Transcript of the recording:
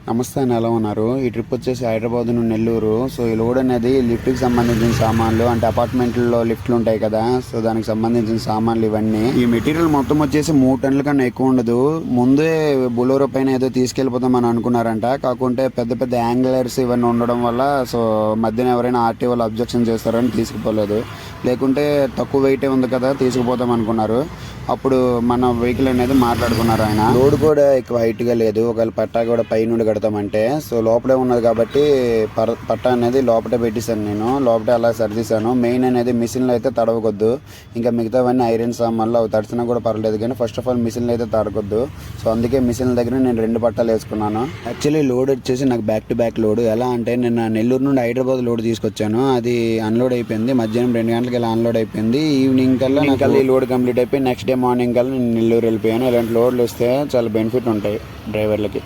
నమస్తే అని ఎలా ఉన్నారు? ఈ ట్రిప్ వచ్చేసి హైదరాబాద్ నుండి నెల్లూరు. సో ఈ లోడ్ అనేది లిఫ్ట్కి సంబంధించిన సామాన్లు, అంటే అపార్ట్మెంట్లో లిఫ్ట్లు ఉంటాయి కదా, సో దానికి సంబంధించిన సామాన్లు ఇవన్నీ. ఈ మెటీరియల్ మొత్తం వచ్చేసి 3 టన్నుల కన్నా ఎక్కువ ఉండదు. ముందే బొలోరో పైన ఏదో తీసుకెళ్ళిపోతాం అని అనుకున్నారంట. కాకుంటే పెద్ద పెద్ద యాంగిలర్స్ ఇవన్నీ ఉండడం వల్ల సో మధ్యన ఎవరైనా ఆర్టీ వాళ్ళు అబ్జెక్షన్ చేస్తారని తీసుకుపోలేదు. లేకుంటే తక్కువ వెయిటే ఉంది కదా తీసుకుపోతాం అనుకున్నారు. అప్పుడు మన వెహికల్ అనేది మాట్లాడుకున్నారు ఆయన. లోడ్ కూడా ఎక్కువ హైట్గా లేదు, ఒకవేళ పట్టా కూడా పై నుండి కడతామంటే. సో లోపలే ఉన్నది కాబట్టి పట్టా అనేది లోపలే పెట్టేశాను నేను. లోపలే అలా సర్దీశాను. మెయిన్ అనేది మిషన్లో అయితే తడవకొద్దు. ఇంకా మిగతావన్నీ ఐరన్ సామాన్లు, అవి తడిసినా కూడా పర్లేదు, కానీ ఫస్ట్ ఆఫ్ ఆల్ మిషన్లు అయితే తడకొద్దు. సో అందుకే మిషన్ల దగ్గర నేను 2 పట్టాలు వేసుకున్నాను. యాక్చువల్లీ లోడ్ వచ్చేసి నాకు బ్యాక్ టు బ్యాక్ లోడ్. ఎలా అంటే నేను నెల్లూరు నుండి హైదరాబాద్ లోడ్ తీసుకొచ్చాను. అది అన్లోడ్ అయిపోయింది. మధ్యాహ్నం 2 గంటలకి ఇలా అన్లోడ్ అయిపోయింది. ఈవినింగ్ కల్లా ఈ లోడ్ కంప్లీట్ అయిపోయి నెక్స్ట్ డే మార్నింగ్ కల్లా నేను నెల్లూరు వెళ్ళిపోయాను. ఇలాంటి లోడ్లు వస్తే చాలా బెనిఫిట్ ఉంటాయి డ్రైవర్లకి.